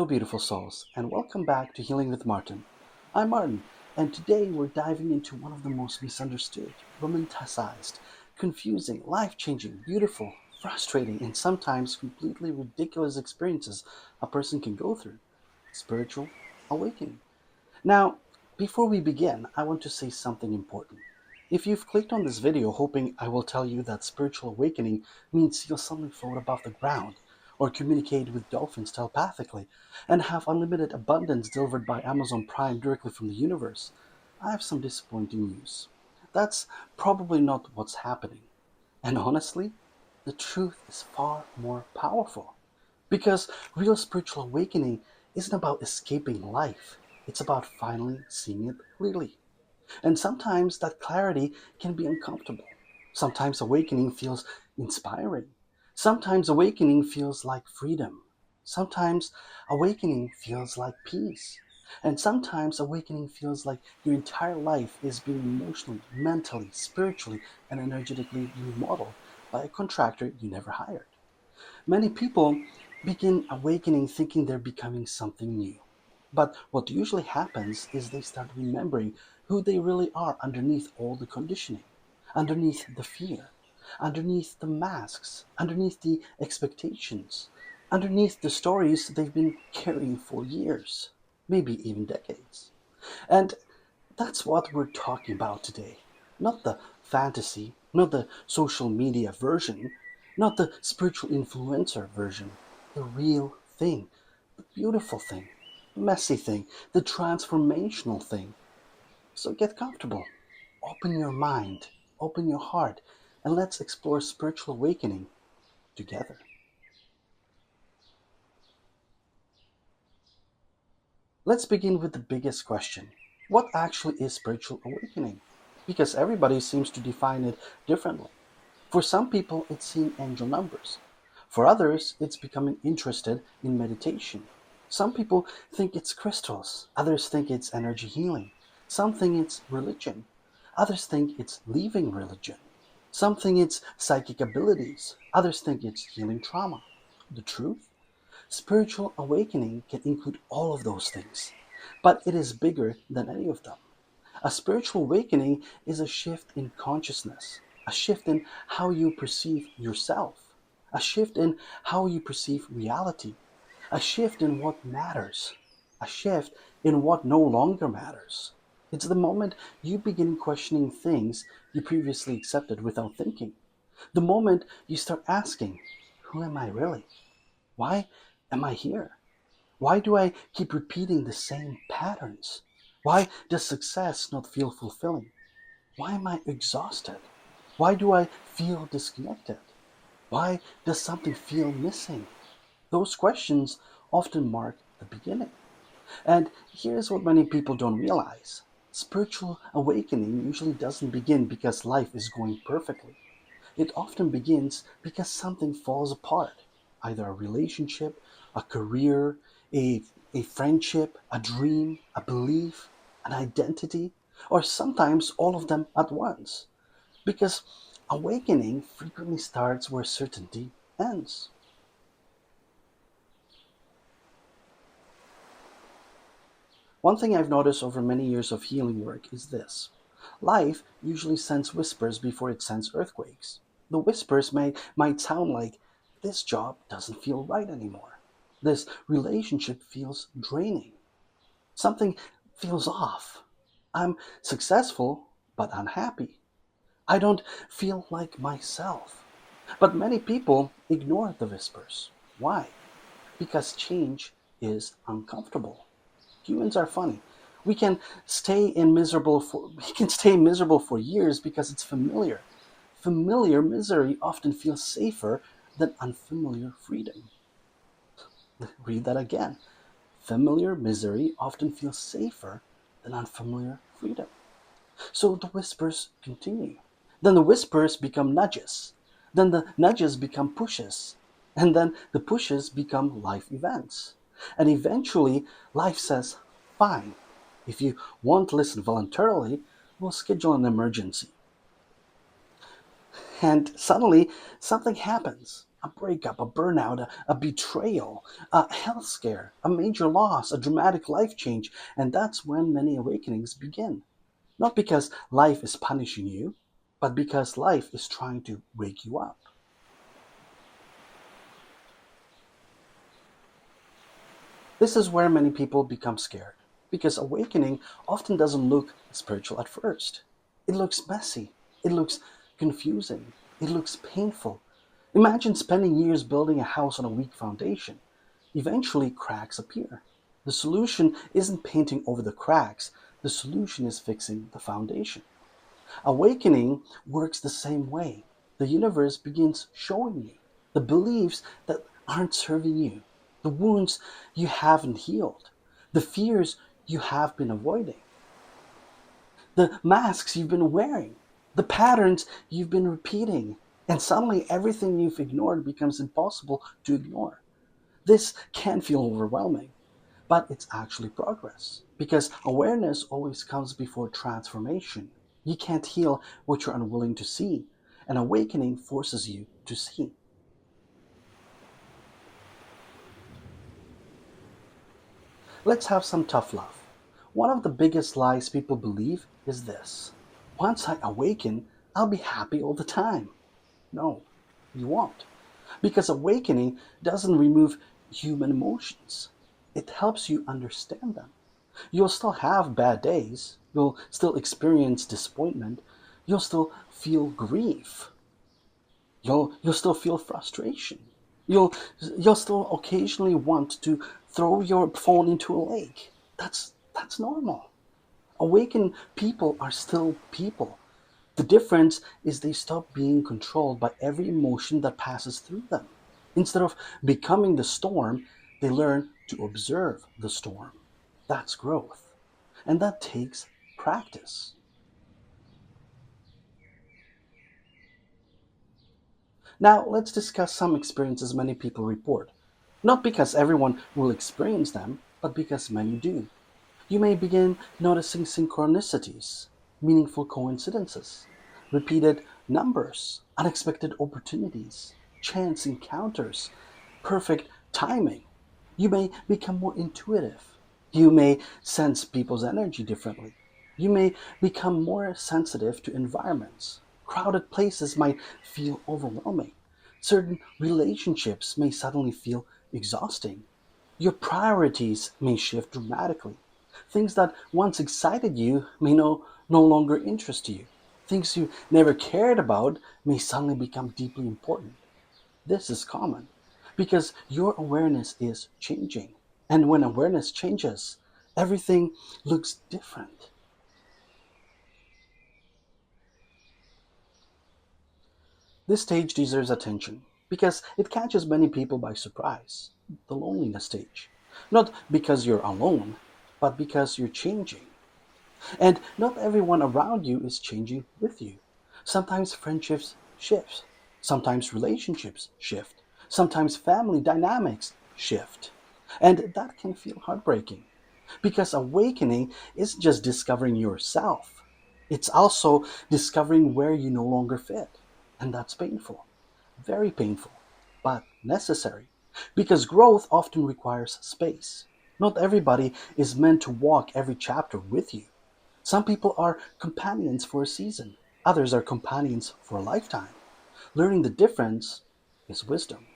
beautiful souls, and welcome back to Healing with Martin. I'm Martin, and today we're diving into one of the most misunderstood, romanticized, confusing, life changing, beautiful, frustrating, and sometimes completely ridiculous experiences a person can go through: spiritual awakening. Now, before we begin, I want to say something important. If you've clicked on this video hoping I will tell you that spiritual awakening means you'll suddenly float above the ground, or communicate with dolphins telepathically, and have unlimited abundance delivered by Amazon Prime directly from the universe, I have some disappointing news. That's probably not what's happening. And honestly, the truth is far more powerful. Because real spiritual awakening isn't about escaping life, it's about finally seeing it clearly. And sometimes that clarity can be uncomfortable. Sometimes awakening feels inspiring. Sometimes awakening feels like freedom. Sometimes awakening feels like peace. And sometimes awakening feels like your entire life is being emotionally, mentally, spiritually, and energetically remodeled by a contractor you never hired. Many people begin awakening thinking they're becoming something new. But what usually happens is they start remembering who they really are underneath all the conditioning, underneath the fear, underneath the masks, underneath the expectations, underneath the stories they've been carrying for years, maybe even decades. And that's what we're talking about today. Not the fantasy, not the social media version, not the spiritual influencer version. The real thing, the beautiful thing, the messy thing, the transformational thing. So get comfortable, open your mind, open your heart, and let's explore spiritual awakening together. Let's begin with the biggest question. What actually is spiritual awakening? Because everybody seems to define it differently. For some people, it's seeing angel numbers. For others, it's becoming interested in meditation. Some people think it's crystals. Others think it's energy healing. Some think it's religion. Others think it's leaving religion. Some think it's psychic abilities. Others think it's healing trauma. The truth? Spiritual awakening can include all of those things, but it is bigger than any of them. A spiritual awakening is a shift in consciousness, a shift in how you perceive yourself, a shift in how you perceive reality, a shift in what matters, a shift in what no longer matters. It's the moment you begin questioning things you previously accepted without thinking. The moment you start asking, who am I really? Why am I here? Why do I keep repeating the same patterns? Why does success not feel fulfilling? Why am I exhausted? Why do I feel disconnected? Why does something feel missing? Those questions often mark the beginning. And here's what many people don't realize: spiritual awakening usually doesn't begin because life is going perfectly. It often begins because something falls apart, either a relationship, a career, a, a friendship, a dream, a belief, an identity, or sometimes all of them at once. Because awakening frequently starts where certainty ends. One thing I've noticed over many years of healing work is this: life usually sends whispers before it sends earthquakes. The whispers might sound like, this job doesn't feel right anymore. This relationship feels draining. Something feels off. I'm successful, but unhappy. I don't feel like myself. But many people ignore the whispers. Why? Because change is uncomfortable. Humans are funny. We can stay miserable for years because it's familiar. Familiar misery often feels safer than unfamiliar freedom. Read that again. Familiar misery often feels safer than unfamiliar freedom. So the whispers continue. Then the whispers become nudges. Then the nudges become pushes. And then the pushes become life events. And eventually, life says, fine, if you won't listen voluntarily, we'll schedule an emergency. And suddenly, something happens. A breakup, a burnout, a betrayal, a health scare, a major loss, a dramatic life change, and that's when many awakenings begin. Not because life is punishing you, but because life is trying to wake you up. This is where many people become scared, because awakening often doesn't look spiritual at first. It looks messy, it looks confusing, it looks painful. Imagine spending years building a house on a weak foundation. Eventually, cracks appear. The solution isn't painting over the cracks, the solution is fixing the foundation. Awakening works the same way. The universe begins showing you the beliefs that aren't serving you, the wounds you haven't healed, the fears you have been avoiding, the masks you've been wearing, the patterns you've been repeating, and suddenly everything you've ignored becomes impossible to ignore. This can feel overwhelming, but it's actually progress. Because awareness always comes before transformation. You can't heal what you're unwilling to see, and awakening forces you to see. Let's have some tough love. One of the biggest lies people believe is this: once I awaken, I'll be happy all the time. No, you won't. Because awakening doesn't remove human emotions, it helps you understand them. You'll still have bad days. You'll still experience disappointment. You'll still feel grief. You'll still feel frustration. You'll you'll still occasionally want to throw your phone into a lake. That's normal. Awakened people are still people. The difference is they stop being controlled by every emotion that passes through them. Instead of becoming the storm, they learn to observe the storm. That's growth. And that takes practice. Now, let's discuss some experiences many people report. Not because everyone will experience them, but because many do. You may begin noticing synchronicities, meaningful coincidences, repeated numbers, unexpected opportunities, chance encounters, perfect timing. You may become more intuitive. You may sense people's energy differently. You may become more sensitive to environments. Crowded places might feel overwhelming. Certain relationships may suddenly feel exhausting. Your priorities may shift dramatically. Things that once excited you may no longer interest you. Things you never cared about may suddenly become deeply important. This is common because your awareness is changing. And when awareness changes, everything looks different. This stage deserves attention because it catches many people by surprise. The loneliness stage. Not because you're alone, but because you're changing. And not everyone around you is changing with you. Sometimes friendships shift. Sometimes relationships shift. Sometimes family dynamics shift. And that can feel heartbreaking because awakening isn't just discovering yourself, it's also discovering where you no longer fit. And that's painful, very painful, but necessary because growth often requires space. Not everybody is meant to walk every chapter with you. Some people are companions for a season, others are companions for a lifetime. Learning the difference is wisdom.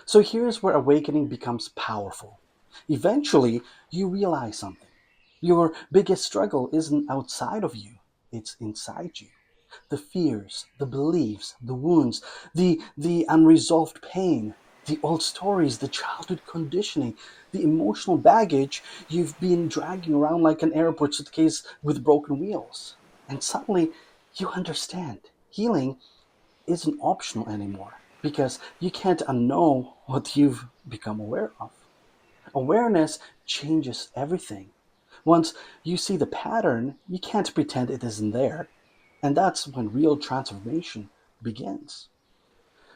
So here's where awakening becomes powerful. Eventually, you realize something. Your biggest struggle isn't outside of you, it's inside you. The fears, the beliefs, the wounds, the unresolved pain, the old stories, the childhood conditioning, the emotional baggage you've been dragging around like an airport suitcase with broken wheels. And suddenly you understand. Healing isn't optional anymore because you can't unknow what you've become aware of. Awareness changes everything. Once you see the pattern, you can't pretend it isn't there. And that's when real transformation begins.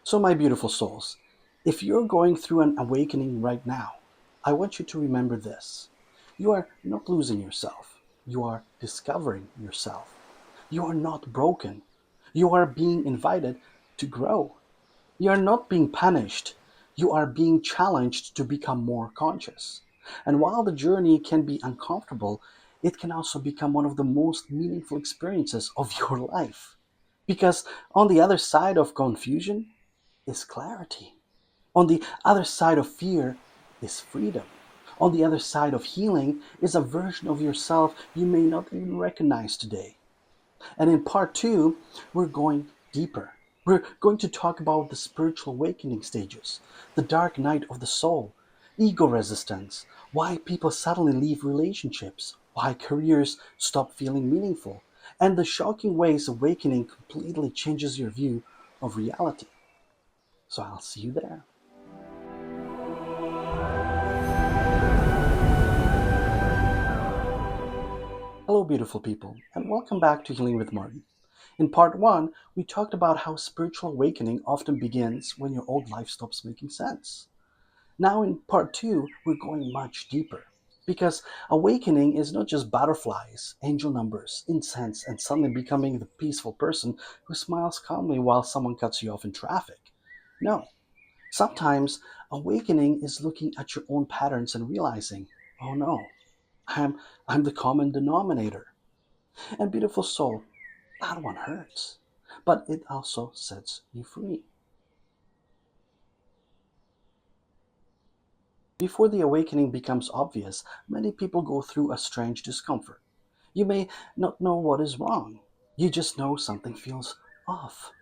So, my beautiful souls, if you're going through an awakening right now, I want you to remember this: you are not losing yourself, you are discovering yourself. You are not broken. You are being invited to grow. You are not being punished. You are being challenged to become more conscious. And while the journey can be uncomfortable, it can also become one of the most meaningful experiences of your life. Because on the other side of confusion is clarity. On the other side of fear is freedom. On the other side of healing is a version of yourself you may not even recognize today. And in part two, we're going deeper. We're going to talk about the spiritual awakening stages, the dark night of the soul, ego resistance, why people suddenly leave relationships, why careers stop feeling meaningful, and the shocking ways awakening completely changes your view of reality. So I'll see you there. Hello, beautiful people, and welcome back to Healing with Martin. In part one, we talked about how spiritual awakening often begins when your old life stops making sense. Now, in part two, we're going much deeper. Because awakening is not just butterflies, angel numbers, incense, and suddenly becoming the peaceful person who smiles calmly while someone cuts you off in traffic. No, sometimes awakening is looking at your own patterns and realizing, oh no, I'm, I'm the common denominator. And beautiful soul, that one hurts, but it also sets you free. Before the awakening becomes obvious, many people go through a strange discomfort. You may not know what is wrong, you just know something feels off.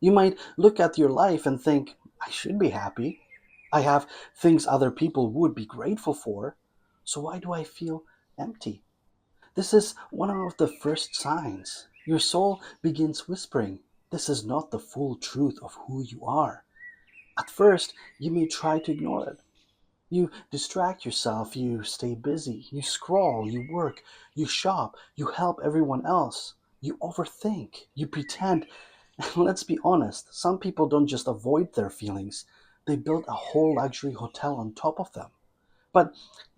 You might look at your life and think, I should be happy. I have things other people would be grateful for. So why do I feel empty? This is one of the first signs. Your soul begins whispering, this is not the full truth of who you are. At first, you may try to ignore it. You distract yourself, you stay busy, you scroll, you work, you shop, you help everyone else, you overthink, you pretend. And let's be honest, some people don't just avoid their feelings, they build a whole luxury hotel on top of them. But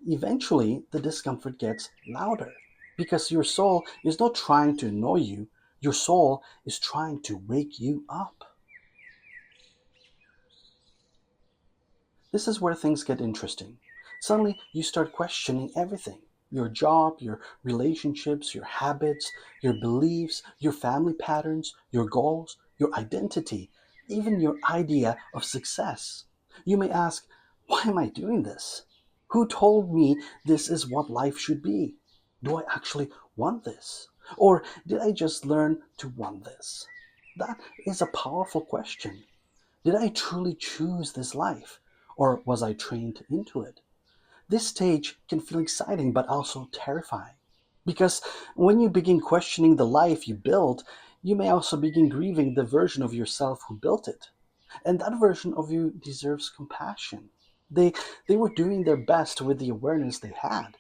eventually, the discomfort gets louder because your soul is not trying to annoy you, your soul is trying to wake you up. This is where things get interesting. Suddenly, you start questioning everything: your job, your relationships, your habits, your beliefs, your family patterns, your goals, your identity, even your idea of success. You may ask, why am I doing this? Who told me this is what life should be? Do I actually want this? Or did I just learn to want this? That is a powerful question. Did I truly choose this life? Or was I trained into it? This stage can feel exciting but also terrifying. Because when you begin questioning the life you built, you may also begin grieving the version of yourself who built it. And that version of you deserves compassion. They, they were doing their best with the awareness they had.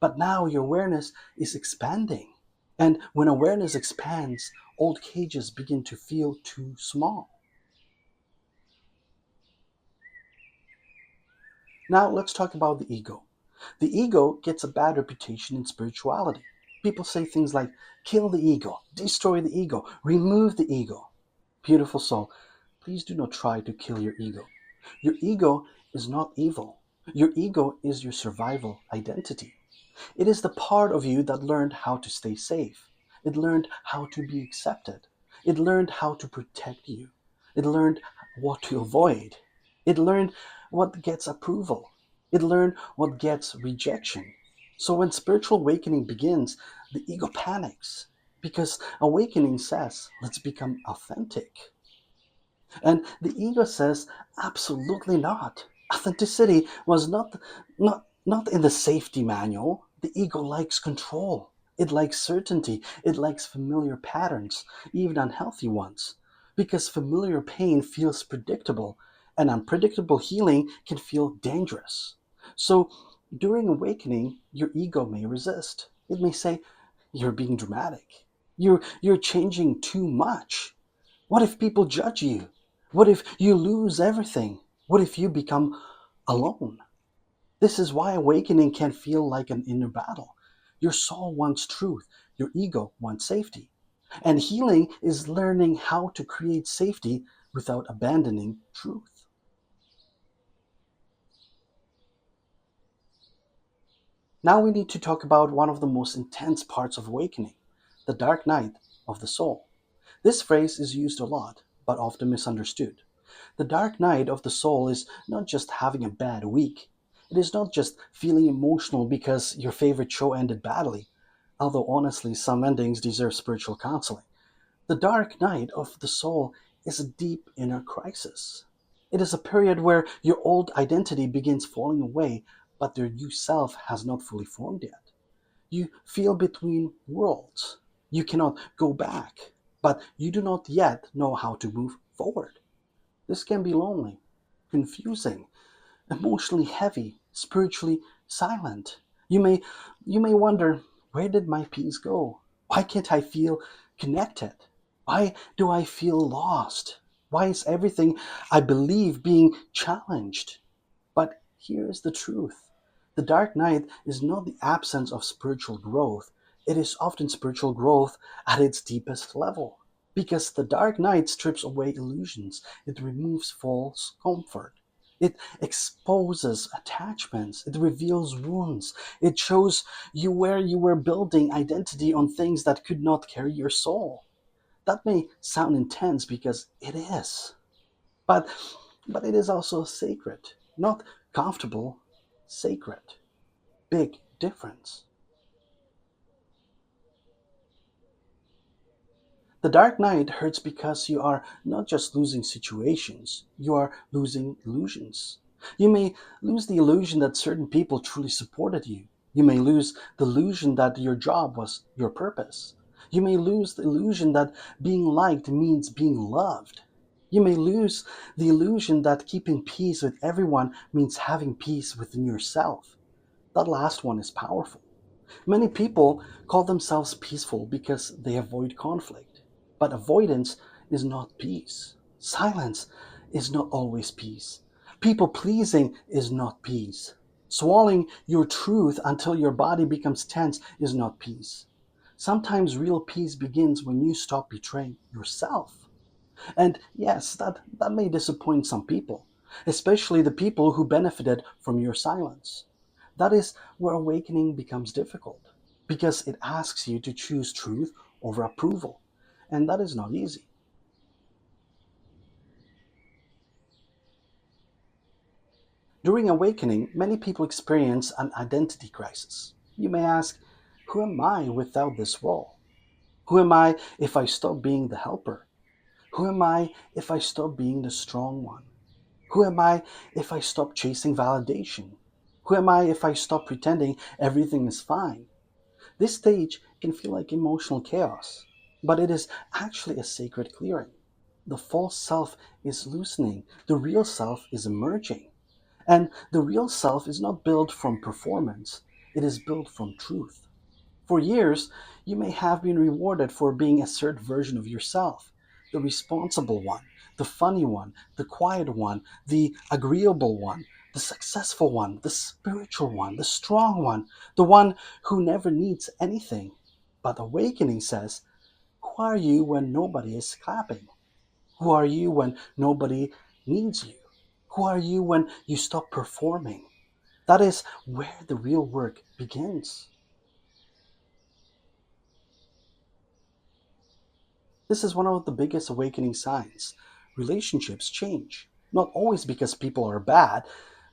But now your awareness is expanding. And when awareness expands, old cages begin to feel too small. Now let's talk about the ego. The ego gets a bad reputation in spirituality. People say things like, kill the ego, destroy the ego, remove the ego. Beautiful soul, please do not try to kill your ego. Your ego is not evil. Your ego is your survival identity. It is the part of you that learned how to stay safe. It learned how to be accepted. It learned how to protect you. It learned what to avoid. It learned what gets approval. It learned what gets rejection. So when spiritual awakening begins, the ego panics because awakening says, let's become authentic. And the ego says, absolutely not. Authenticity was not in the safety manual. The ego likes control. It likes certainty. It likes familiar patterns, even unhealthy ones. Because familiar pain feels predictable, and unpredictable healing can feel dangerous. So during awakening, your ego may resist. It may say, you're being dramatic. You're changing too much. What if people judge you? What if you lose everything? What if you become alone? This is why awakening can feel like an inner battle. Your soul wants truth, your ego wants safety. And healing is learning how to create safety without abandoning truth. Now we need to talk about one of the most intense parts of awakening, the dark night of the soul. This phrase is used a lot, but often misunderstood. The dark night of the soul is not just having a bad week. It is not just feeling emotional because your favorite show ended badly, although honestly, some endings deserve spiritual counseling. The dark night of the soul is a deep inner crisis. It is a period where your old identity begins falling away, but your new self has not fully formed yet. You feel between worlds. You cannot go back, but you do not yet know how to move forward. This can be lonely, confusing, emotionally heavy, spiritually silent. You may you may wonder, where did my peace go? Why can't I feel connected? Why do I feel lost? Why is everything I believe being challenged? But here's the truth. The dark night is not the absence of spiritual growth. It is often spiritual growth at its deepest level. Because the dark night strips away illusions, it removes false comfort. It exposes attachments, it reveals wounds, it shows you where you were building identity on things that could not carry your soul. That may sound intense because it is. But but it is also sacred, not comfortable, sacred. Big difference. The dark night hurts because you are not just losing situations, you are losing illusions. You may lose the illusion that certain people truly supported you. You may lose the illusion that your job was your purpose. You may lose the illusion that being liked means being loved. You may lose the illusion that keeping peace with everyone means having peace within yourself. That last one is powerful. Many people call themselves peaceful because they avoid conflict. But avoidance is not peace. Silence is not always peace. People pleasing is not peace. Swallowing your truth until your body becomes tense is not peace. Sometimes real peace begins when you stop betraying yourself. And yes, that may disappoint some people, especially the people who benefited from your silence. That is where awakening becomes difficult, because it asks you to choose truth over approval. And that is not easy. During awakening, many people experience an identity crisis. You may ask, who am I without this role? Who am I if I stop being the helper? Who am I if I stop being the strong one? Who am I if I stop chasing validation? Who am I if I stop pretending everything is fine? This stage can feel like emotional chaos, but it is actually a sacred clearing. The false self is loosening, the real self is emerging. And the real self is not built from performance, it is built from truth. For years, you may have been rewarded for being a certain version of yourself, the responsible one, the funny one, the quiet one, the agreeable one, the successful one, the spiritual one, the strong one, the one who never needs anything. But awakening says, who are you when nobody is clapping? Who are you when nobody needs you? Who are you when you stop performing? That is where the real work begins. This is one of the biggest awakening signs. Relationships change. Not always because people are bad,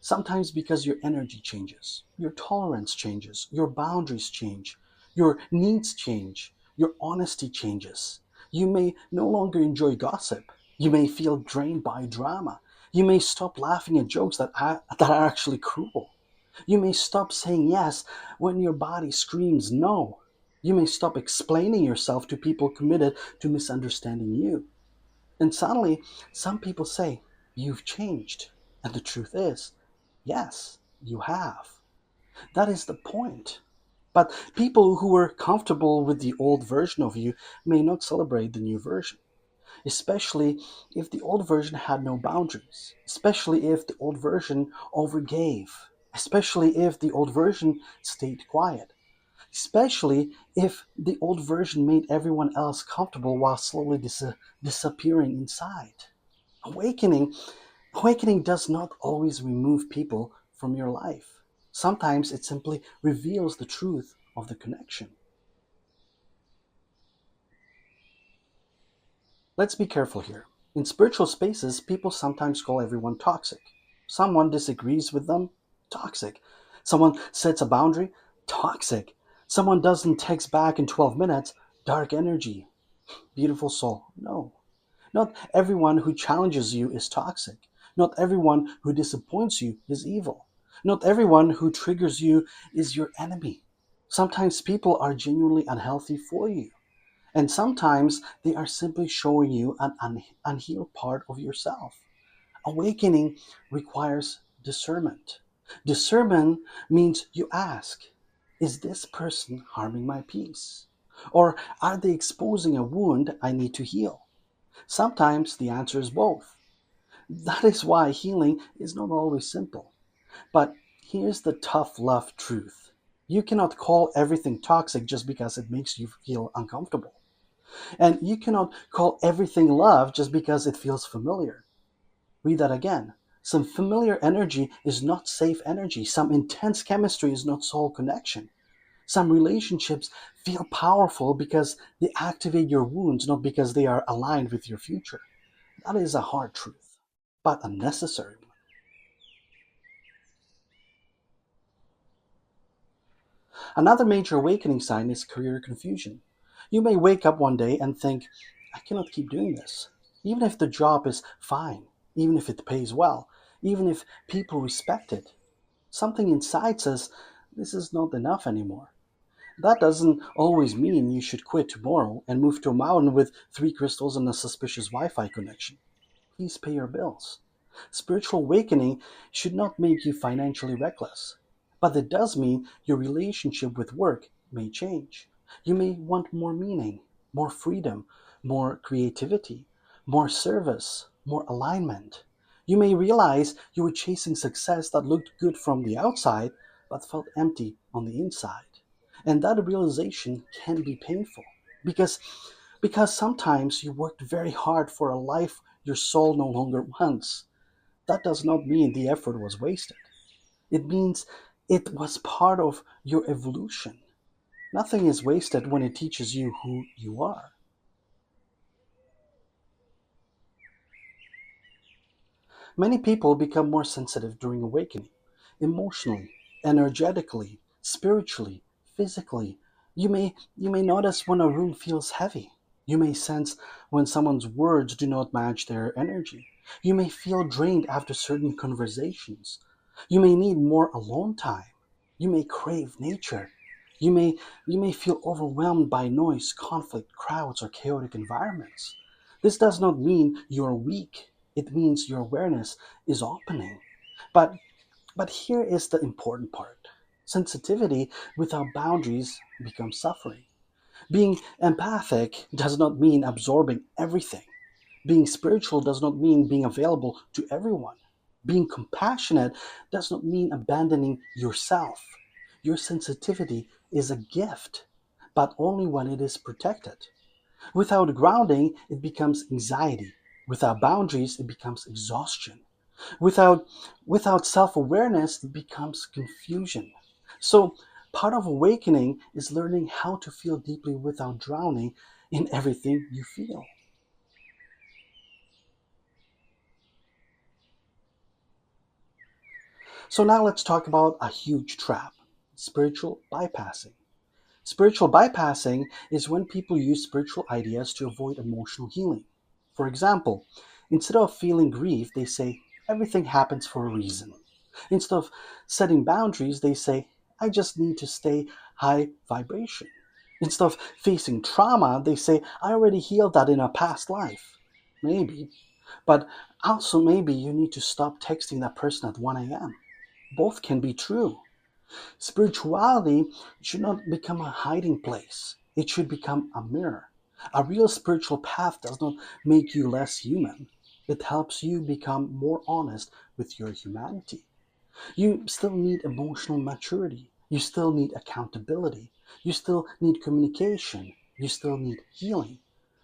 sometimes because your energy changes, your tolerance changes, your boundaries change, your needs change, your honesty changes. You may no longer enjoy gossip. You may feel drained by drama. You may stop laughing at jokes that are actually cruel. You may stop saying yes when your body screams no. You may stop explaining yourself to people committed to misunderstanding you. And suddenly, some people say, you've changed. And the truth is, yes, you have. That is the point. But people who were comfortable with the old version of you may not celebrate the new version, especially if the old version had no boundaries, especially if the old version overgave, especially if the old version stayed quiet. especially if the old version made everyone else comfortable while slowly disappearing inside. Awakening Awakening does not always remove people from your life. Sometimes it simply reveals the truth of the connection. Let's be careful here. In spiritual spaces, people sometimes call everyone toxic. Someone disagrees with them, toxic. Someone sets a boundary, toxic. Someone doesn't text back in 12 minutes, dark energy, beautiful soul. No. Not everyone who challenges you is toxic. Not everyone who disappoints you is evil. Not everyone who triggers you is your enemy. Sometimes people are genuinely unhealthy for you. And sometimes they are simply showing you an unhealed part of yourself. Awakening requires discernment. Discernment means you ask, is this person harming my peace? Or are they exposing a wound I need to heal? Sometimes the answer is both. That is why healing is not always simple. But here's the tough love truth: you cannot call everything toxic just because it makes you feel uncomfortable. And you cannot call everything love just because it feels familiar. Read that again. Some familiar energy is not safe energy. Some intense chemistry is not soul connection. Some relationships feel powerful because they activate your wounds, not because they are aligned with your future. That is a hard truth, but a necessary one. Another major awakening sign is career confusion. You may wake up one day and think, I cannot keep doing this. Even if the job is fine, even if it pays well, even if people respect it, something inside says, this is not enough anymore. That doesn't always mean you should quit tomorrow and move to a mountain with three crystals and a suspicious Wi Fi connection. Please pay your bills. Spiritual awakening should not make you financially reckless, but it does mean your relationship with work may change. You may want more meaning, more freedom, more creativity, more service, more alignment. You may realize you were chasing success that looked good from the outside but felt empty on the inside. And that realization can be painful because sometimes you worked very hard for a life your soul no longer wants. That does not mean the effort was wasted. It means it was part of your evolution. Nothing is wasted when it teaches you who you are. Many people become more sensitive during awakening, emotionally, energetically, spiritually, physically. You may notice when a room feels heavy. You may sense when someone's words do not match their energy. You may feel drained after certain conversations. You may need more alone time. You may crave nature. You may you may feel overwhelmed by noise, conflict, crowds, or chaotic environments. This does not mean you're weak. It means your awareness is opening. But here is the important part. Sensitivity without boundaries becomes suffering. Being empathic does not mean absorbing everything. Being spiritual does not mean being available to everyone. Being compassionate does not mean abandoning yourself. Your sensitivity is a gift, but only when it is protected. Without grounding, it becomes anxiety. Without boundaries, it becomes exhaustion. Without self-awareness, it becomes confusion. So part of awakening is learning how to feel deeply without drowning in everything you feel. So now let's talk about a huge trap: spiritual bypassing. Spiritual bypassing is when people use spiritual ideas to avoid emotional healing. For example, instead of feeling grief, they say, everything happens for a reason. Instead of setting boundaries, they say, I just need to stay high vibration. Instead of facing trauma, they say, I already healed that in a past life. Maybe. But also, maybe you need to stop texting that person at 1 a.m. Both can be true. Spirituality should not become a hiding place. It should become a mirror. A real spiritual path does not make you less human. It helps you become more honest with your humanity. You still need emotional maturity. You still need accountability. You still need communication. You still need healing.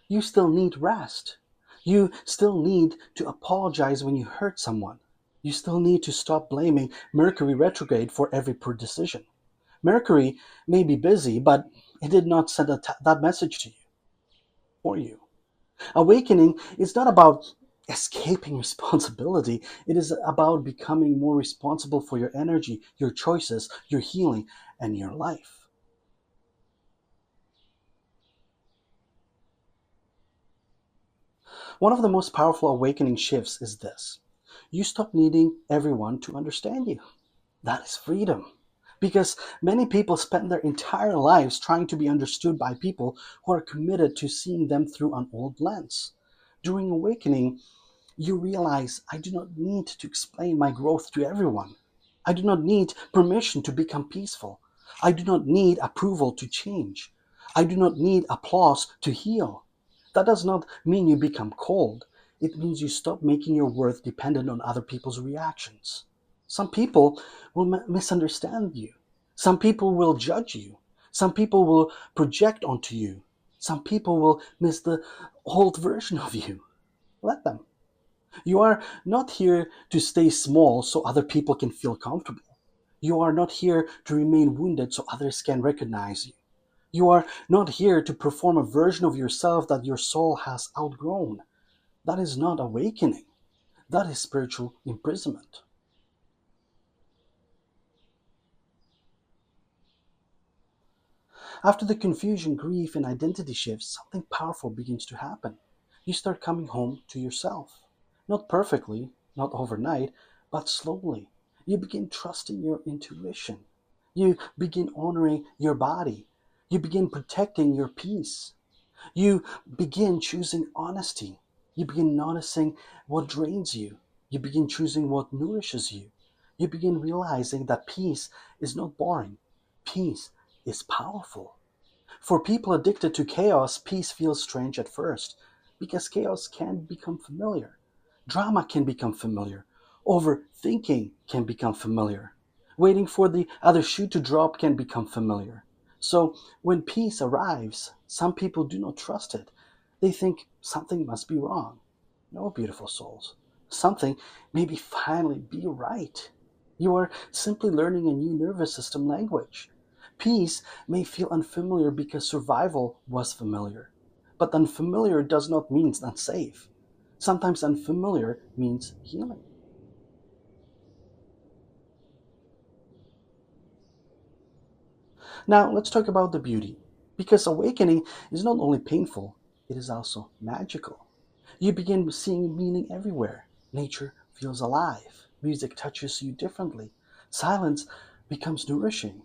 You still need rest. You still need to apologize when you hurt someone. You still need to stop blaming Mercury retrograde for every poor decision. Mercury may be busy, but it did not send that message to you for you. Awakening is not about escaping responsibility. It is about becoming more responsible for your energy, your choices, your healing, and your life. One of the most powerful awakening shifts is this: you stop needing everyone to understand you. That is freedom. Because many people spend their entire lives trying to be understood by people who are committed to seeing them through an old lens. During awakening, you realize I do not need to explain my growth to everyone. I do not need permission to become peaceful. I do not need approval to change. I do not need applause to heal. That does not mean you become cold. It means you stop making your worth dependent on other people's reactions. Some people will misunderstand you. Some people will judge you. Some people will project onto you. Some people will miss the old version of you. Let them. You are not here to stay small so other people can feel comfortable. You are not here to remain wounded so others can recognize you. You are not here to perform a version of yourself that your soul has outgrown. That is not awakening. That is spiritual imprisonment. After the confusion, grief, and identity shifts, something powerful begins to happen. You start coming home to yourself. Not perfectly, not overnight, but slowly. You begin trusting your intuition. You begin honoring your body. You begin protecting your peace. You begin choosing honesty. You begin noticing what drains you. You begin choosing what nourishes you. You begin realizing that peace is not boring. Peace is powerful. For people addicted to chaos, peace feels strange at first because chaos can become familiar. Drama can become familiar. Overthinking can become familiar. Waiting for the other shoe to drop can become familiar. So when peace arrives, some people do not trust it. They think something must be wrong. No, beautiful souls. Something maybe finally be right. You are simply learning a new nervous system language. Peace may feel unfamiliar because survival was familiar. But unfamiliar does not mean unsafe. Sometimes unfamiliar means healing. Now, let's talk about the beauty. Because awakening is not only painful, it is also magical. You begin seeing meaning everywhere. Nature feels alive. Music touches you differently. Silence becomes nourishing.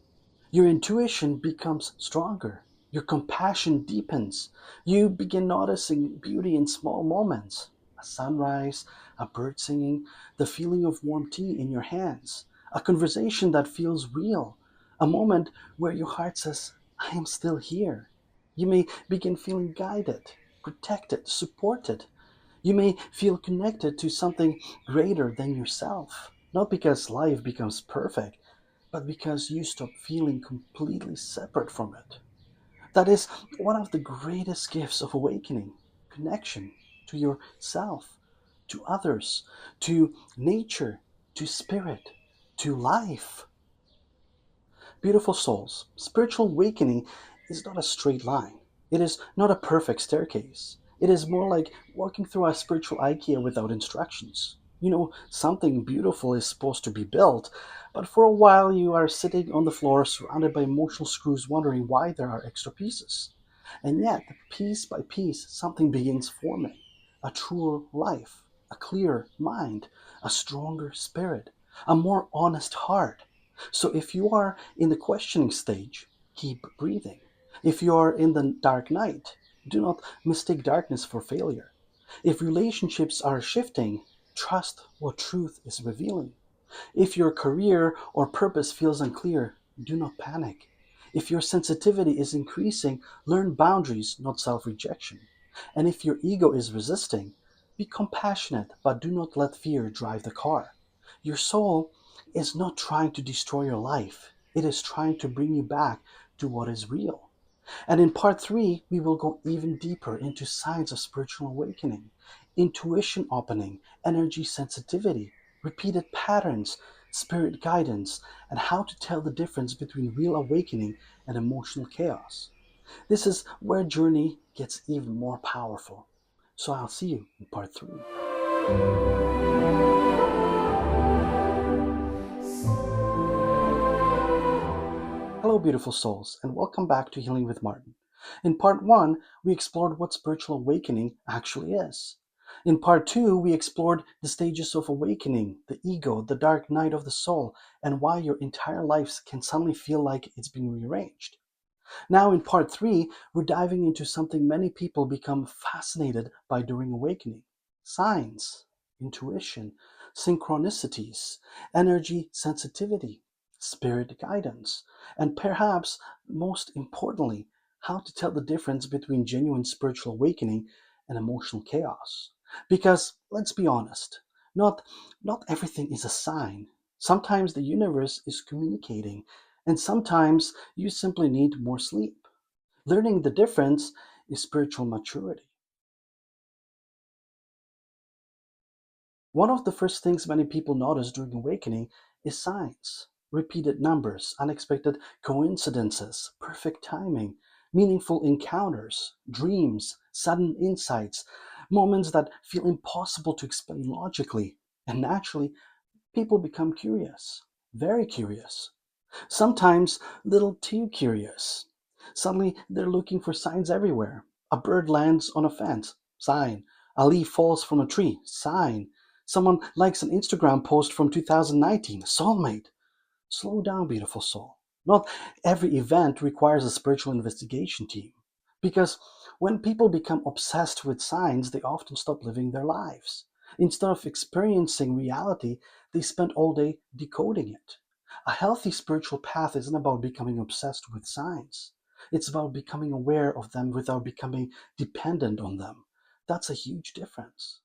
Your intuition becomes stronger. Your compassion deepens. You begin noticing beauty in small moments: a sunrise, a bird singing, the feeling of warm tea in your hands, a conversation that feels real, a moment where your heart says, I am still here. You may begin feeling guided, protected, supported. You may feel connected to something greater than yourself, not because life becomes perfect, but because you stop feeling completely separate from it. That is one of the greatest gifts of awakening: connection to yourself, to others, to nature, to spirit, to life. Beautiful souls, spiritual awakening is not a straight line. It is not a perfect staircase. It is more like walking through a spiritual IKEA without instructions. You know, something beautiful is supposed to be built, but for a while you are sitting on the floor surrounded by emotional screws wondering why there are extra pieces. And yet, piece by piece, something begins forming: a truer life, a clearer mind, a stronger spirit, a more honest heart. So if you are in the questioning stage, keep breathing. If you are in the dark night, do not mistake darkness for failure. If relationships are shifting, trust what truth is revealing. If your career or purpose feels unclear, do not panic. If your sensitivity is increasing, learn boundaries, not self rejection. And if your ego is resisting, be compassionate, but do not let fear drive the car. Your soul is not trying to destroy your life, It is trying to bring you back to what is real. And in part three, we will go even deeper into signs of spiritual awakening, intuition opening, energy sensitivity, repeated patterns, spirit guidance, and how to tell the difference between real awakening and emotional chaos. This is where journey gets even more powerful. So I'll see you in part three. Hello, beautiful souls, and welcome back to Healing with Martin. In part one, we explored what spiritual awakening actually is. In part two, we explored the stages of awakening, the ego, the dark night of the soul, and why your entire life can suddenly feel like it's being rearranged. Now, in part three, we're diving into something many people become fascinated by during awakening: signs, intuition, synchronicities, energy sensitivity, spirit guidance, and perhaps most importantly, how to tell the difference between genuine spiritual awakening and emotional chaos. Because let's be honest, not, not everything is a sign. Sometimes the universe is communicating, and sometimes you simply need more sleep. Learning the difference is spiritual maturity. One of the first things many people notice during awakening is signs: repeated numbers, unexpected coincidences, perfect timing, meaningful encounters, dreams, sudden insights, moments that feel impossible to explain logically. And naturally, people become curious, very curious. Sometimes little too curious. Suddenly they're looking for signs everywhere. A bird lands on a fence, sign. A leaf falls from a tree, sign. Someone likes an Instagram post from 2019, soulmate. Slow down, beautiful soul. Not every event requires a spiritual investigation team. Because when people become obsessed with signs, they often stop living their lives. Instead of experiencing reality, they spend all day decoding it. A healthy spiritual path isn't about becoming obsessed with signs. It's about becoming aware of them without becoming dependent on them. That's a huge difference.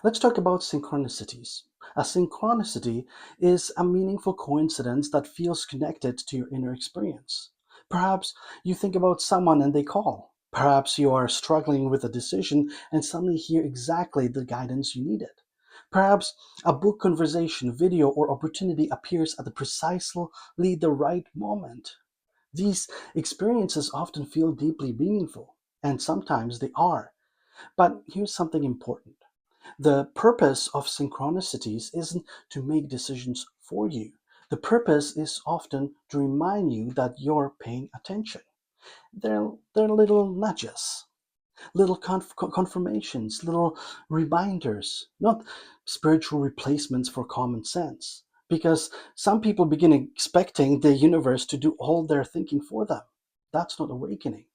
Let's talk about synchronicities. A synchronicity is a meaningful coincidence that feels connected to your inner experience. Perhaps you think about someone and they call. Perhaps you are struggling with a decision and suddenly hear exactly the guidance you needed. Perhaps a book conversation, video, or opportunity appears at the precisely the right moment. These experiences often feel deeply meaningful, and sometimes they are. But here's something important: the purpose of synchronicities isn't to make decisions for you. The purpose is often to remind you that you're paying attention. They're little nudges, little confirmations, little reminders, not spiritual replacements for common sense. Because some people begin expecting the universe to do all their thinking for them. That's not awakening.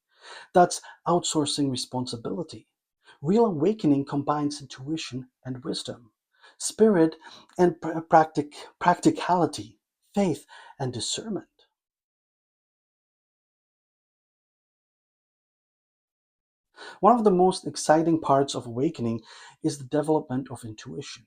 That's outsourcing responsibility. Real awakening combines intuition and wisdom, spirit and practicality, faith and discernment. One of the most exciting parts of awakening is the development of intuition.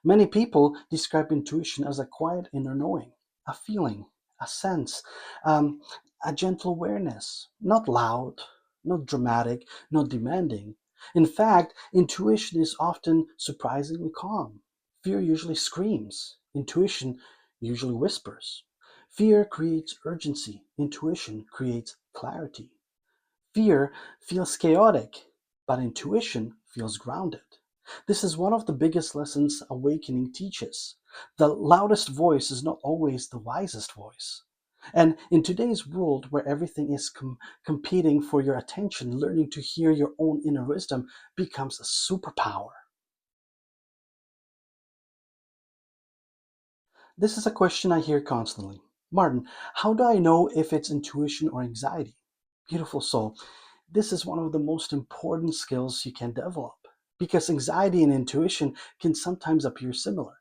Many people describe intuition as a quiet inner knowing, a feeling, a sense, um, a gentle awareness, not loud, not dramatic, not demanding. In fact, intuition is often surprisingly calm. Fear usually screams, intuition usually whispers. Fear creates urgency, intuition creates clarity. Fear feels chaotic, but intuition feels grounded. This is one of the biggest lessons awakening teaches. The loudest voice is not always the wisest voice. And in today's world where everything is competing for your attention, learning to hear your own inner wisdom becomes a superpower. This is a question I hear constantly. Martin, how do I know if it's intuition or anxiety? Beautiful soul, this is one of the most important skills you can develop, because anxiety and intuition can sometimes appear similar.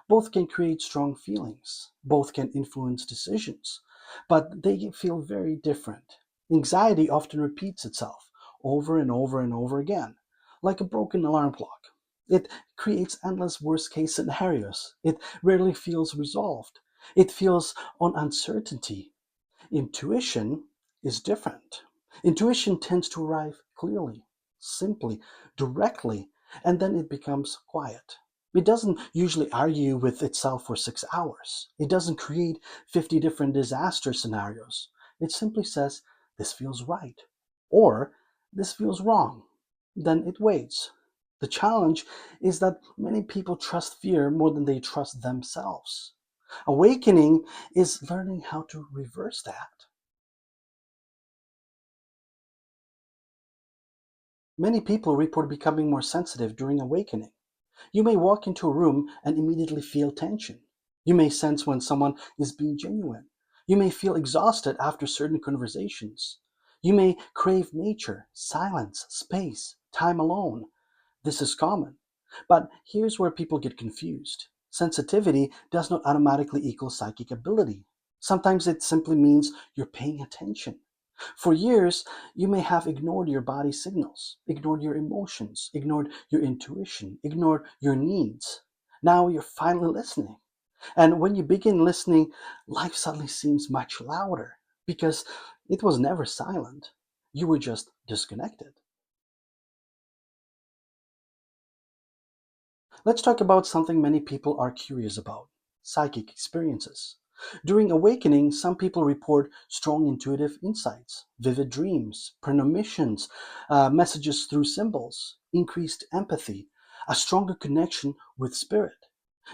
Both can create strong feelings, both can influence decisions, but they feel very different. Anxiety often repeats itself over and over and over again, like a broken alarm clock. It creates endless worst case scenarios. It rarely feels resolved. It feels on uncertainty. Intuition is different. Intuition tends to arrive clearly, simply, directly, and then it becomes quiet. It doesn't usually argue with itself for 6 hours. It doesn't create 50 different disaster scenarios. It simply says, this feels right, or this feels wrong. Then it waits. The challenge is that many people trust fear more than they trust themselves. Awakening is learning how to reverse that. Many people report becoming more sensitive during awakening. You may walk into a room and immediately feel tension. You may sense when someone is being genuine. You may feel exhausted after certain conversations. You may crave nature, silence, space, time alone. This is common. But here's where people get confused. Sensitivity does not automatically equal psychic ability. Sometimes it simply means you're paying attention. For years, you may have ignored your body signals, ignored your emotions, ignored your intuition, ignored your needs. Now you're finally listening. And when you begin listening, life suddenly seems much louder because it was never silent. You were just disconnected. Let's talk about something many people are curious about: psychic experiences. During awakening, some people report strong intuitive insights, vivid dreams, premonitions, messages through symbols, increased empathy, a stronger connection with spirit.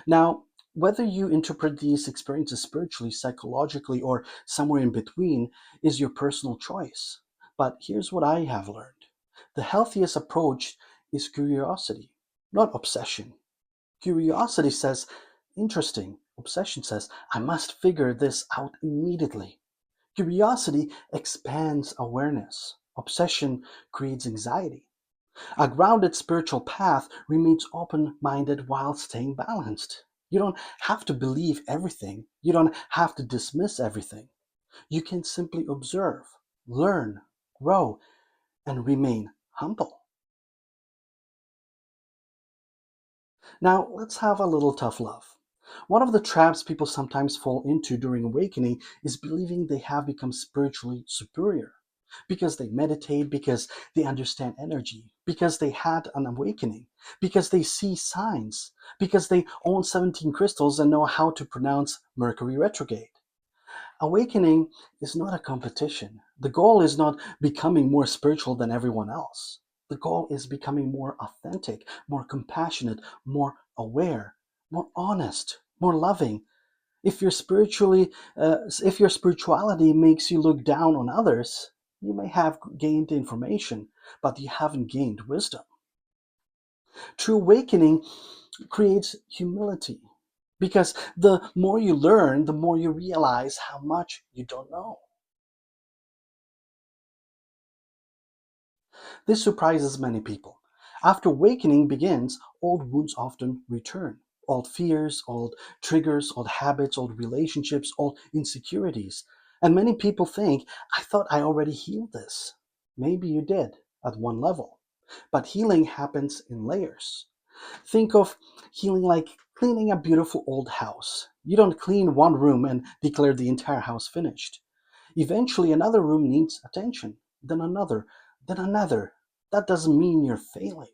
Now, whether you interpret these experiences spiritually, psychologically, or somewhere in between is your personal choice. But here's what I have learned: the healthiest approach is curiosity, not obsession. Curiosity says, interesting. Obsession says, I must figure this out immediately. Curiosity expands awareness. Obsession creates anxiety. A grounded spiritual path remains open minded while staying balanced. You don't have to believe everything, you don't have to dismiss everything. You can simply observe, learn, grow, and remain humble. Now, let's have a little tough love. One of the traps people sometimes fall into during awakening is believing they have become spiritually superior. Because they meditate, because they understand energy, because they had an awakening, because they see signs, because they own 17 crystals and know how to pronounce Mercury retrograde. Awakening is not a competition. The goal is not becoming more spiritual than everyone else. The goal is becoming more authentic, more compassionate, more aware, more honest, more loving. If your spirituality makes you look down on others, you may have gained information, but you haven't gained wisdom. True awakening creates humility, because the more you learn, the more you realize how much you don't know. This surprises many people. After awakening begins, old wounds often return. Old fears, old triggers, old habits, old relationships, old insecurities. And many people think, I thought I already healed this. Maybe you did at one level. But healing happens in layers. Think of healing like cleaning a beautiful old house. You don't clean one room and declare the entire house finished. Eventually, another room needs attention, then another, then another. That doesn't mean you're failing.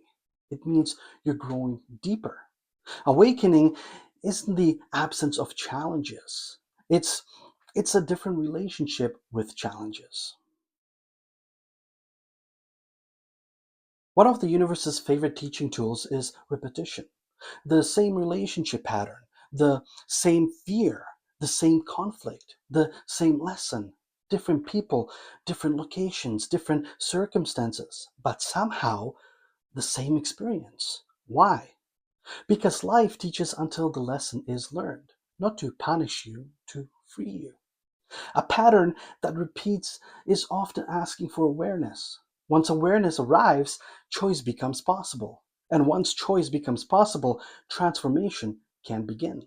It means you're growing deeper. Awakening isn't the absence of challenges. It's it's a different relationship with challenges. One of the universe's favorite teaching tools is repetition. The same relationship pattern, the same fear, the same conflict, the same lesson, different people, different locations, different circumstances, but somehow the same experience. Why? Because life teaches until the lesson is learned, not to punish you, to free you. A pattern that repeats is often asking for awareness. Once awareness arrives, choice becomes possible. And once choice becomes possible, transformation can begin.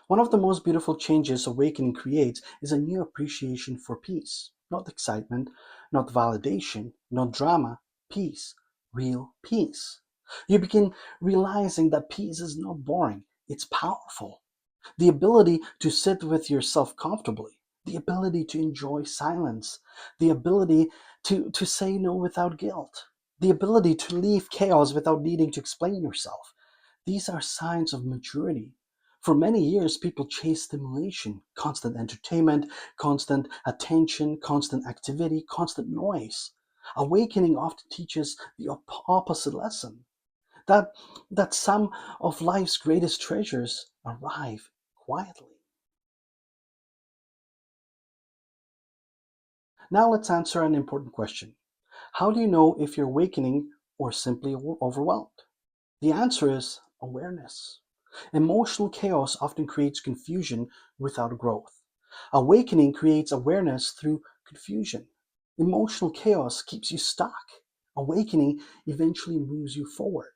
One of the most beautiful changes awakening creates is a new appreciation for peace. Not excitement, not validation, not drama, peace. real peace. You begin realizing that peace is not boring, it's powerful. The ability to sit with yourself comfortably, the ability to enjoy silence, the ability to say no without guilt, the ability to leave chaos without needing to explain yourself. These are signs of maturity. For many years, people chase stimulation, constant entertainment, constant attention, constant activity, constant noise. Awakening often teaches the opposite lesson that, that some of life's greatest treasures arrive quietly. Now let's answer an important question. How do you know if you're awakening or simply overwhelmed? The answer is awareness. Emotional chaos often creates confusion without growth. Awakening creates awareness through confusion. Emotional chaos keeps you stuck. Awakening eventually moves you forward.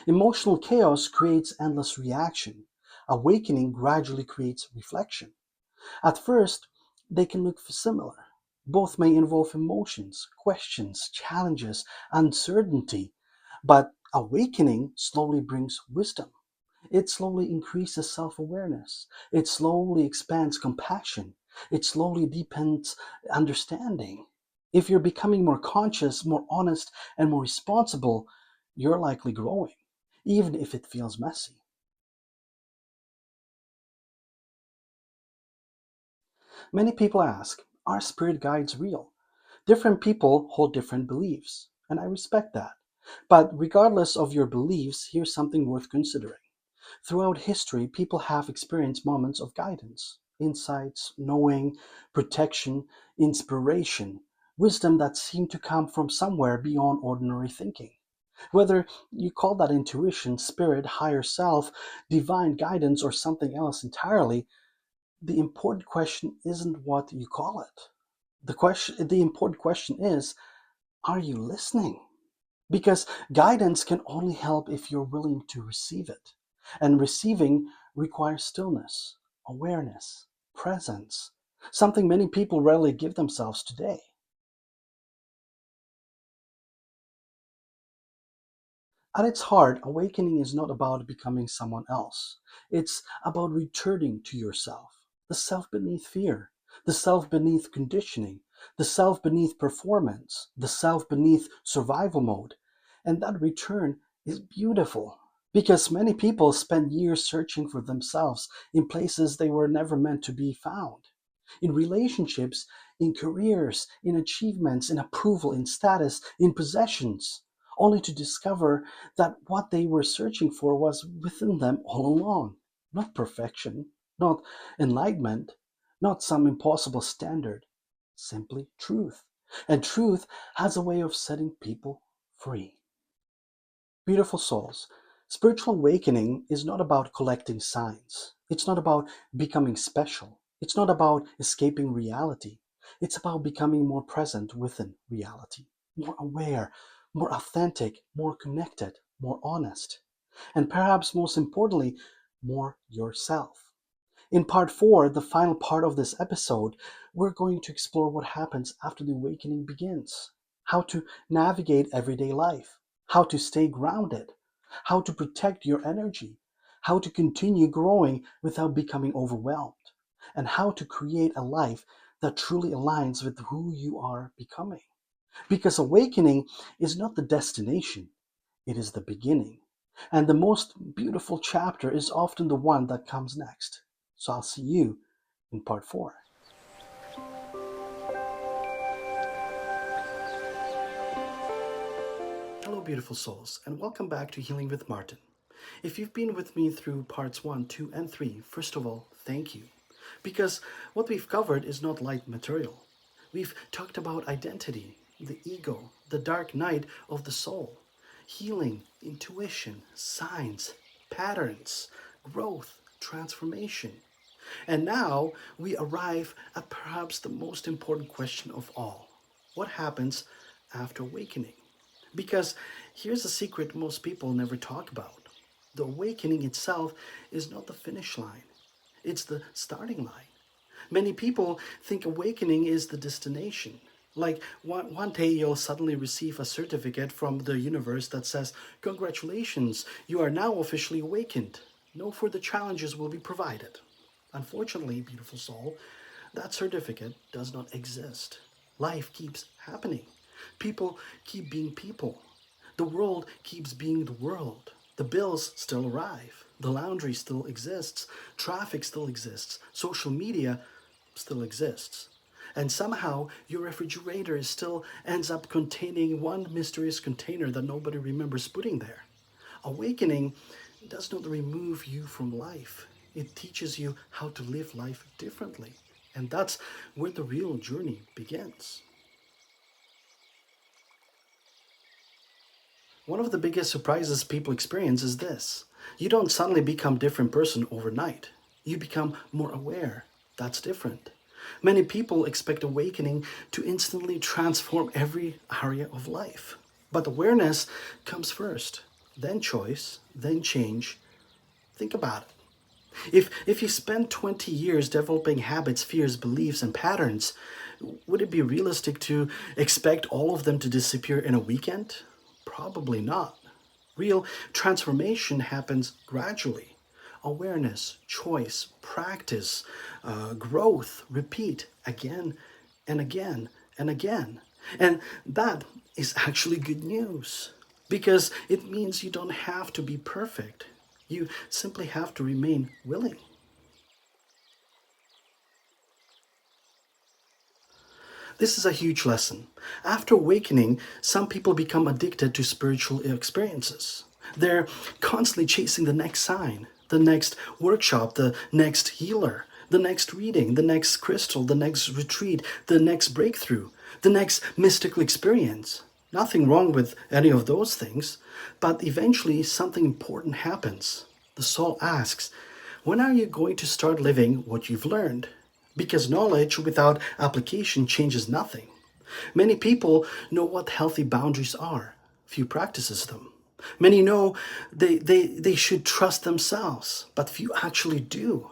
Emotional chaos creates endless reaction. Awakening gradually creates reflection. At first, they can look similar. Both may involve emotions, questions, challenges, uncertainty, but awakening slowly brings wisdom. It slowly increases self awareness. It slowly expands compassion. It slowly deepens understanding. If you're becoming more conscious, more honest, and more responsible, you're likely growing, even if it feels messy. Many people ask, are spirit guides real? Different people hold different beliefs, and I respect that. But regardless of your beliefs, here's something worth considering. Throughout history, people have experienced moments of guidance, insights, knowing, protection, inspiration, wisdom that seemed to come from somewhere beyond ordinary thinking. Whether you call that intuition, spirit, higher self, divine guidance, or something else entirely, the important question isn't what you call it. The important question is, are you listening? Because guidance can only help if you're willing to receive it. And receiving requires stillness, awareness, presence, something many people rarely give themselves today. At its heart, awakening is not about becoming someone else. It's about returning to yourself, the self beneath fear, the self beneath conditioning, the self beneath performance, the self beneath survival mode. And that return is beautiful because many people spend years searching for themselves in places they were never meant to be found. In relationships, in careers, in achievements, in approval, in status, in possessions, only to discover that what they were searching for was within them all along. Not perfection, not enlightenment, not some impossible standard, simply truth. And truth has a way of setting people free. Beautiful souls, spiritual awakening is not about collecting signs. It's not about becoming special. It's not about escaping reality. It's about becoming more present within reality, more aware, more authentic, more connected, more honest, and perhaps most importantly, more yourself. In part 4, the final part of this episode, we're going to explore what happens after the awakening begins, how to navigate everyday life, how to stay grounded, how to protect your energy, how to continue growing without becoming overwhelmed, and how to create a life that truly aligns with who you are becoming. Because awakening is not the destination, it is the beginning. And the most beautiful chapter is often the one that comes next. So I'll see you in part 4. Hello, beautiful souls, and welcome back to Healing with Martin. If you've been with me through parts 1, 2, and 3, first of all, thank you. Because what we've covered is not light material. We've talked about identity, the ego, the dark night of the soul, healing, intuition, signs, patterns, growth, transformation. And now we arrive at perhaps the most important question of all. What happens after awakening? Because here's a secret most people never talk about. The awakening itself is not the finish line, it's the starting line. Many people think awakening is the destination. Like one day you'll suddenly receive a certificate from the universe that says, "Congratulations, you are now officially awakened. No further challenges will be provided." Unfortunately, beautiful soul, that certificate does not exist. Life keeps happening. People keep being people. The world keeps being the world. The bills still arrive. The laundry still exists. Traffic still exists. Social media still exists. And somehow your refrigerator still ends up containing one mysterious container that nobody remembers putting there. Awakening does not remove you from life. It teaches you how to live life differently. And that's where the real journey begins. One of the biggest surprises people experience is this. You don't suddenly become a different person overnight. You become more aware. That's different. Many people expect awakening to instantly transform every area of life. But awareness comes first, then choice, then change. Think about it. If you spend 20 years developing habits, fears, beliefs, and patterns, would it be realistic to expect all of them to disappear in a weekend? Probably not. Real transformation happens gradually. Awareness, choice, practice, growth, repeat again and again and again. And that is actually good news because it means you don't have to be perfect. You simply have to remain willing. This is a huge lesson. After awakening, some people become addicted to spiritual experiences. They're constantly chasing the next sign, the next workshop, the next healer, the next reading, the next crystal, the next retreat, the next breakthrough, the next mystical experience. Nothing wrong with any of those things, but eventually something important happens. The soul asks, when are you going to start living what you've learned? Because knowledge without application changes nothing. Many people know what healthy boundaries are. Few practices them. Many know they should trust themselves, but few actually do.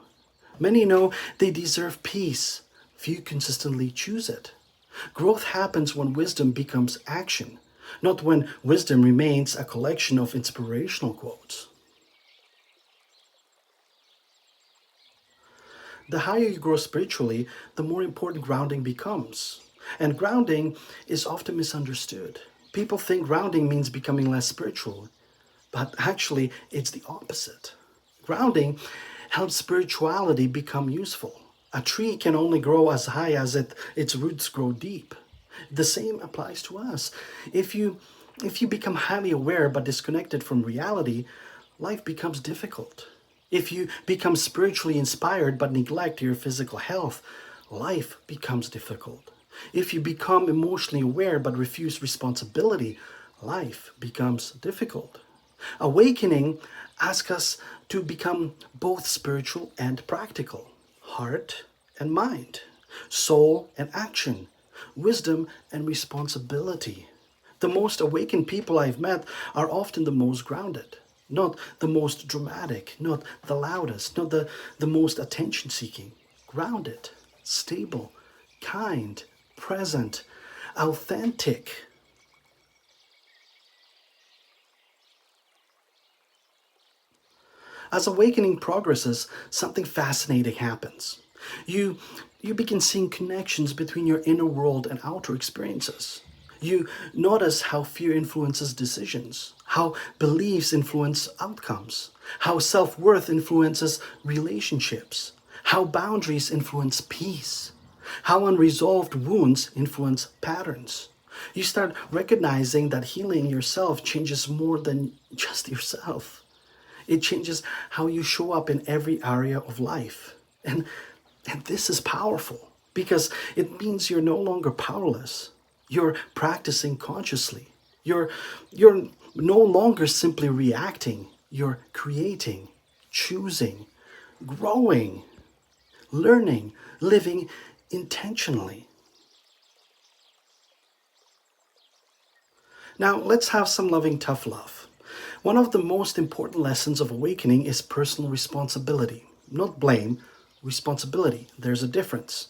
Many know they deserve peace. Few consistently choose it. Growth happens when wisdom becomes action, not when wisdom remains a collection of inspirational quotes. The higher you grow spiritually, the more important grounding becomes. And grounding is often misunderstood. People think grounding means becoming less spiritual, but actually, it's the opposite. Grounding helps spirituality become useful. A tree can only grow as high as its roots grow deep. The same applies to us. If you if you become highly aware but disconnected from reality, life becomes difficult. If you become spiritually inspired but neglect your physical health, life becomes difficult. If you become emotionally aware but refuse responsibility, life becomes difficult. Awakening asks us to become both spiritual and practical, heart and mind, soul and action, wisdom and responsibility. The most awakened people I've met are often the most grounded, not the most dramatic, not the loudest, not the most attention seeking. Grounded, stable, kind, present, authentic. As awakening progresses, something fascinating happens. You, you begin seeing connections between your inner world and outer experiences. You notice how fear influences decisions, how beliefs influence outcomes, how self worth influences relationships, how boundaries influence peace, how unresolved wounds influence patterns. You start recognizing that healing yourself changes more than just yourself. It changes how you show up in every area of life. And this is powerful because it means you're no longer powerless. You're practicing consciously. You're no longer simply reacting. You're creating, choosing, growing, learning, living intentionally. Now, let's have some loving tough love. One of the most important lessons of awakening is personal responsibility. Not blame, responsibility. There's a difference.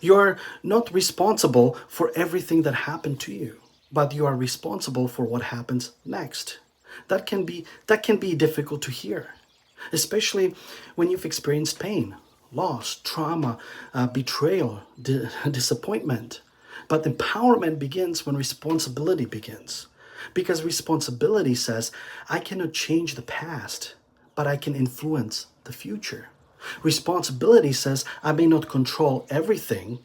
You are not responsible for everything that happened to you, but you are responsible for what happens next. That can be difficult to hear, especially when you've experienced pain, loss, trauma, betrayal, disappointment. But empowerment begins when responsibility begins. Because responsibility says, I cannot change the past, but I can influence the future. Responsibility says, I may not control everything,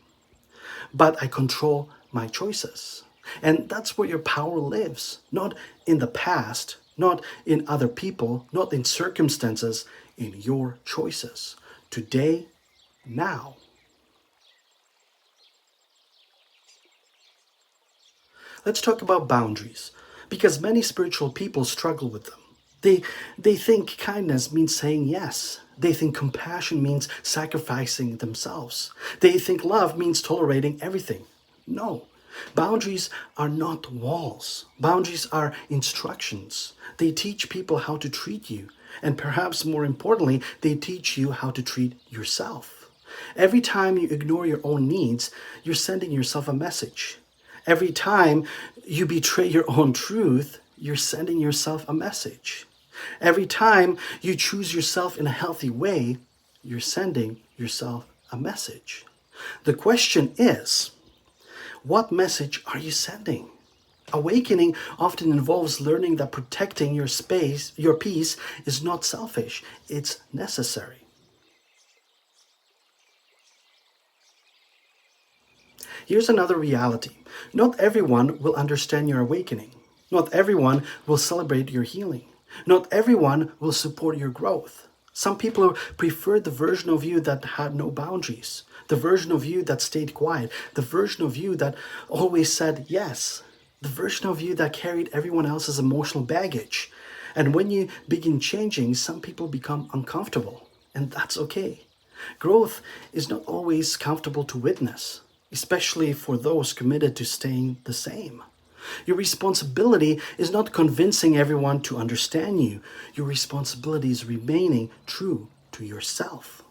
but I control my choices. And that's where your power lives, not in the past, not in other people, not in circumstances, in your choices. Today, now. Let's talk about boundaries, because many spiritual people struggle with them. They, they think kindness means saying yes. They think compassion means sacrificing themselves. They think love means tolerating everything. No, boundaries are not walls. Boundaries are instructions. They teach people how to treat you. And perhaps more importantly, they teach you how to treat yourself. Every time you ignore your own needs, you're sending yourself a message. Every time you betray your own truth, you're sending yourself a message. Every time you choose yourself in a healthy way, you're sending yourself a message. The question is, what message are you sending? Awakening often involves learning that protecting your space, your peace, is not selfish, it's necessary. Here's another reality. Not everyone will understand your awakening. Not everyone will celebrate your healing. Not everyone will support your growth. Some people prefer the version of you that had no boundaries, the version of you that stayed quiet, the version of you that always said yes, the version of you that carried everyone else's emotional baggage. And when you begin changing, some people become uncomfortable, and that's okay. Growth is not always comfortable to witness, especially for those committed to staying the same. Your responsibility is not convincing everyone to understand you. Your responsibility is remaining true to yourself.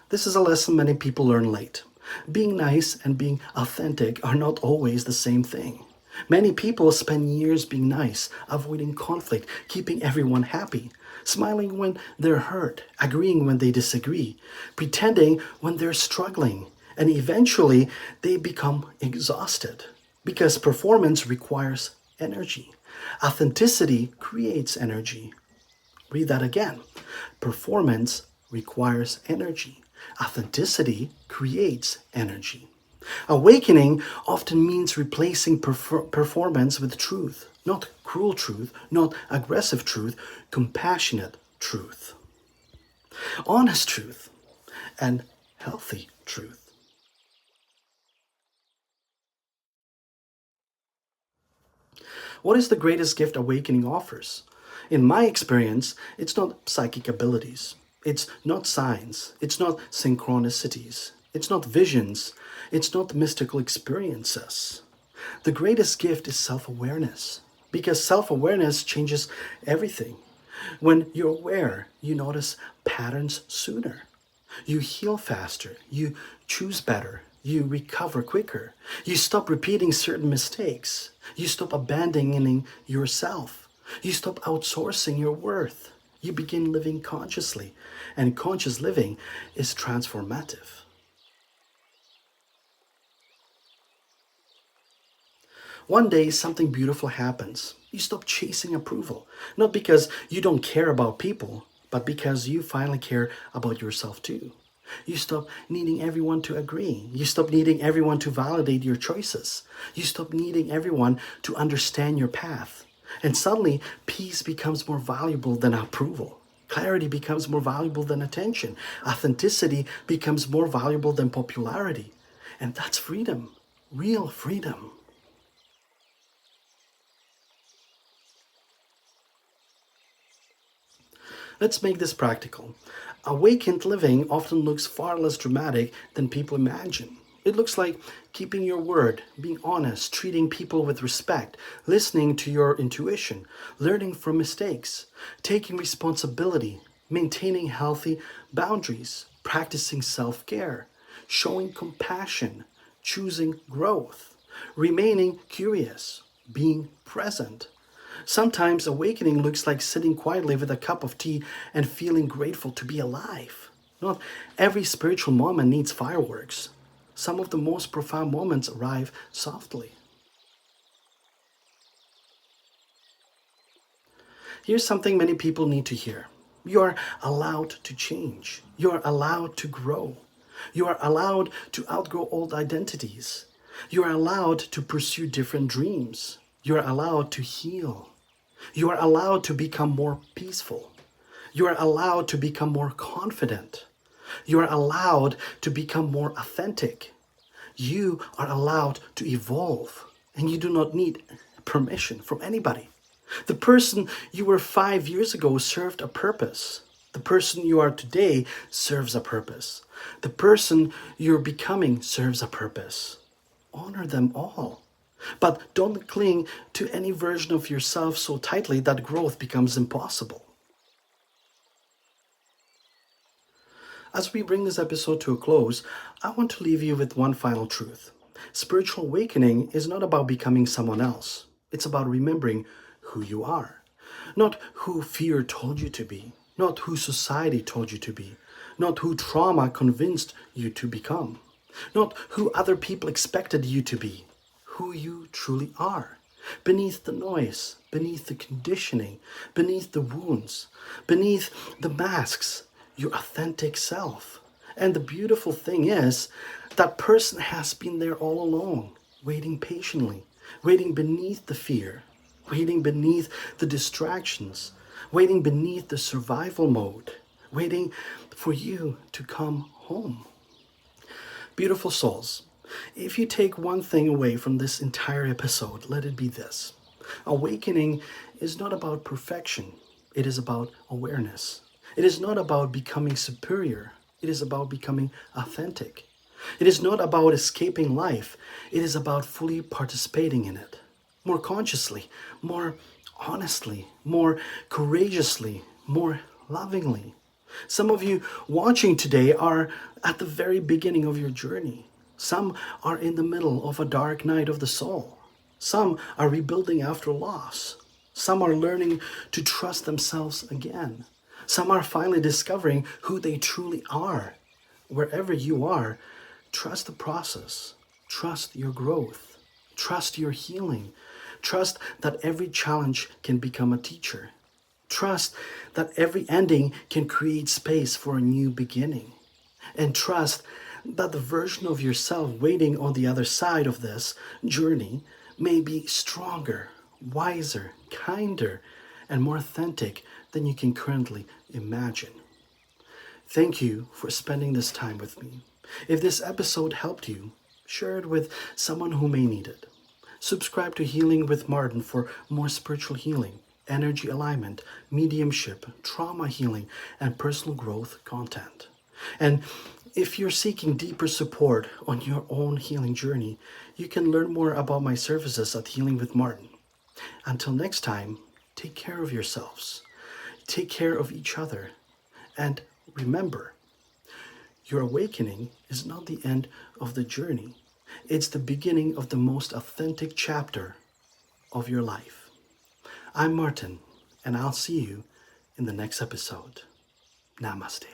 This is a lesson many people learn late. Being nice and being authentic are not always the same thing. Many people spend years being nice, avoiding conflict, keeping everyone happy, smiling when they're hurt, agreeing when they disagree, pretending when they're struggling, and eventually they become exhausted because performance requires energy. Authenticity creates energy. Read that again. Performance requires energy. Authenticity creates energy. Awakening often means replacing performance with truth, not cruel truth, not aggressive truth, compassionate truth, honest truth, and healthy truth. What is the greatest gift awakening offers? In my experience, it's not psychic abilities. It's not signs. It's not synchronicities. It's not visions. It's not mystical experiences. The greatest gift is self awareness because self awareness changes everything. When you're aware, you notice patterns sooner. You heal faster. You choose better. You recover quicker. You stop repeating certain mistakes. You stop abandoning yourself. You stop outsourcing your worth. You begin living consciously. And conscious living is transformative. One day, something beautiful happens. You stop chasing approval. Not because you don't care about people, but because you finally care about yourself too. You stop needing everyone to agree. You stop needing everyone to validate your choices. You stop needing everyone to understand your path. And suddenly, peace becomes more valuable than approval. Clarity becomes more valuable than attention. Authenticity becomes more valuable than popularity. And that's freedom, real freedom. Let's make this practical. Awakened living often looks far less dramatic than people imagine. It looks like keeping your word, being honest, treating people with respect, listening to your intuition, learning from mistakes, taking responsibility, maintaining healthy boundaries, practicing self-care, showing compassion, choosing growth, remaining curious, being present. Sometimes awakening looks like sitting quietly with a cup of tea and feeling grateful to be alive. Not every spiritual moment needs fireworks. Some of the most profound moments arrive softly. Here's something many people need to hear. You are allowed to change. You are allowed to grow. You are allowed to outgrow old identities. You are allowed to pursue different dreams. You are allowed to heal. You are allowed to become more peaceful. You are allowed to become more confident. You are allowed to become more authentic. You are allowed to evolve, and you do not need permission from anybody. The person you were 5 years ago served a purpose. The person you are today serves a purpose. The person you're becoming serves a purpose. Honor them all. But don't cling to any version of yourself so tightly that growth becomes impossible. As we bring this episode to a close, I want to leave you with one final truth. Spiritual awakening is not about becoming someone else. It's about remembering who you are. Not who fear told you to be. Not who society told you to be. Not who trauma convinced you to become. Not who other people expected you to be. Who you truly are. Beneath the noise, beneath the conditioning, beneath the wounds, beneath the masks, your authentic self. And the beautiful thing is, that person has been there all along, waiting patiently, waiting beneath the fear, waiting beneath the distractions, waiting beneath the survival mode, waiting for you to come home. Beautiful souls, if you take one thing away from this entire episode, let it be this. Awakening is not about perfection, it is about awareness. It is not about becoming superior, it is about becoming authentic. It is not about escaping life, it is about fully participating in it. More consciously, more honestly, more courageously, more lovingly. Some of you watching today are at the very beginning of your journey. Some are in the middle of a dark night of the soul. Some are rebuilding after loss. Some are learning to trust themselves again. Some are finally discovering who they truly are. Wherever you are, trust the process. Trust your growth. Trust your healing. Trust that every challenge can become a teacher. Trust that every ending can create space for a new beginning. And trust that the version of yourself waiting on the other side of this journey may be stronger, wiser, kinder, and more authentic than you can currently imagine. Thank you for spending this time with me. If this episode helped you, share it with someone who may need it. Subscribe to Healing with Martin for more spiritual healing, energy alignment, mediumship, trauma healing, and personal growth content. And if you're seeking deeper support on your own healing journey, you can learn more about my services at Healing with Martin. Until next time, take care of yourselves, take care of each other, and remember, your awakening is not the end of the journey. It's the beginning of the most authentic chapter of your life. I'm Martin, and I'll see you in the next episode. Namaste.